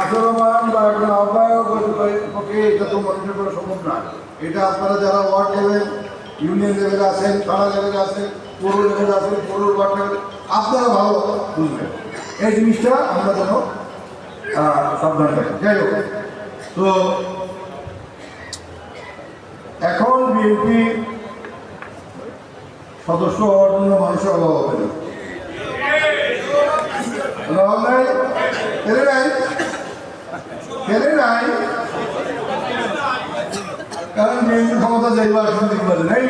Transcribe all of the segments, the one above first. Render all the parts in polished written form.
নাসরমান বা একজন আহ্বায়ক পক্ষে এটা তো মনিটর করা সম্ভব না। এটা আপনারা যারা ওয়ার্ড লেভেল, ইউনিয়ন লেভেলে আছেন, থানা লেভেলে আছেন, পৌর লেভেলে আছেন, পৌর ওয়ার্ড লেভেলে, আপনারা ভালো বুঝবেন এই জিনিসটা। আমরা যেন সাবধান থাকি। যাই হোক, তো এখন বিএনপি সদস্য হওয়ার জন্য মানুষের অভাব হবে না। কারণ বিএনপির ক্ষমতা যাইবার দিতে পারে নাই,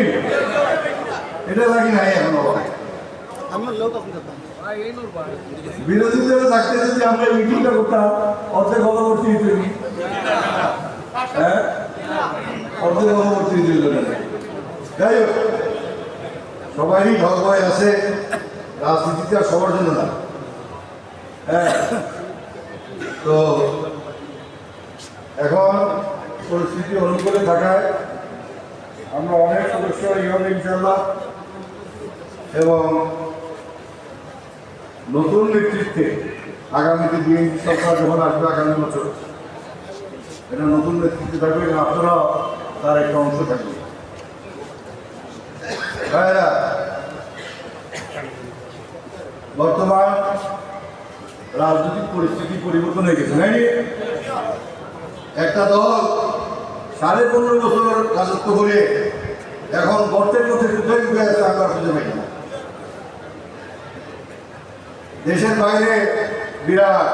এটা লাগি নাই এখন। বিরোধীদের থাকতে যদি আমরা মিটিংটা করতাম, অর্ধেক গণভর্তি হইতে, হ্যাঁ অর্ধেক গণভর্তি হইতে। যাই হোক, সবাই ঢল ভয় আছে, রাজনীতিতে আর সবার জন্য না। হ্যাঁ, তো এখন পরিস্থিতি অনুকূলে থাকায় আমরা অনেক সদস্য ইহবে ইনশাল্লাহ, এবং নতুন নেতৃত্বে আগামীতে বিএনপি সরকার যখন আসবে আগামী বছর, এটা নতুন নেতৃত্বে থাকবে, আপনারা তার একটা অংশ থাকবে। বর্তমান রাজনৈতিক পরিস্থিতি পরিবর্তন হয়ে গেছে, নাকি? একটা দল 15.5 বছর রাজত্ব করে এখন গর্তের মধ্যে কোথায় ঢুকে আছে আমরা খুঁজে পাই না। দেশের বাইরে বিরাট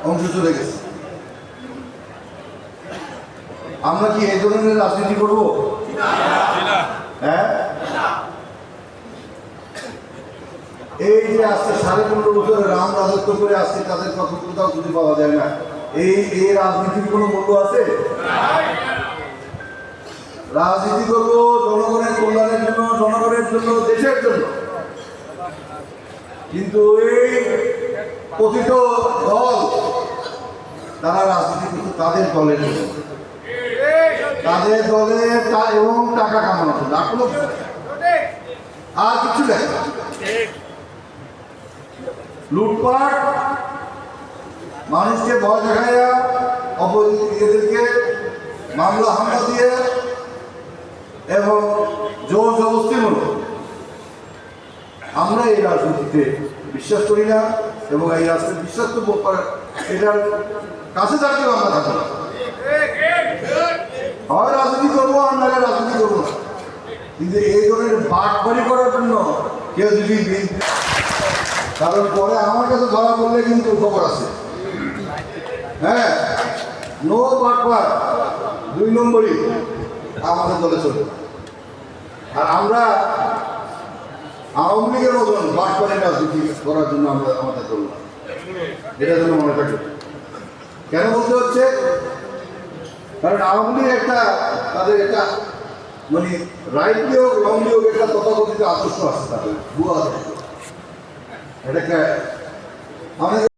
অংশ চলে গেছে। আমরা কি এই ধরনের রাজনীতি করব? হ্যাঁ, এই যে আজকে 15.5 বছরের রাম রাজত্ব করে আজকে তাদের কথা কোথাও খুঁজে পাওয়া যায় না, এই রাজনীতির কোনো মূল্য আছে? রাজনীতি করবো জনগণের কল্যাণের জন্য, জনগণের জন্য, দেশের জন্য। কিন্তু এই কথিত দল, তারা রাজনীতি করছে তাদের দলের জন্য, তাদের দলের এবং টাকা কামানোর জন্য, আর কিছু দেখে না। লুটপাট, মানুষকে ভয় দেখাইয়া, এদেরকে মামলা হামলা দিয়ে এবং জোর জবরদস্তিমূলক, আমরা এই রাজনীতিতে বিশ্বাস করি না, এবং এই রাজনীতি বিশ্বাস করবো এটার কাছে থাকতেও আমরা থাকবো না। হয় রাজনীতি করবো, আমরা রাজনীতি করবো না। কিন্তু এই ধরনের বাটবাড়ি করার জন্য কেউ যদি, কারণ পরে আমার কাছে ধরা পড়লে কিন্তু খবর আছে। হ্যাঁ, নো বাটবার, 2 নম্বরই আমাদের দলে চলবে। আর আমরা আওয়ামী লীগের মতন বাটবাড়ি রাজনীতি করার জন্য আমরা আমাদের দল না, এটা জন্য মনে থাকবে। কেন বলতে হচ্ছে? কারণ আওয়ামী লীগ একটা, তাদের একটা মানে রাইট নিয়োগ রং নিয়োগ একটা তথাকথিত আদর্শ আছে, তাদের ভুয়া আদর্শ। এটাকে আমাদের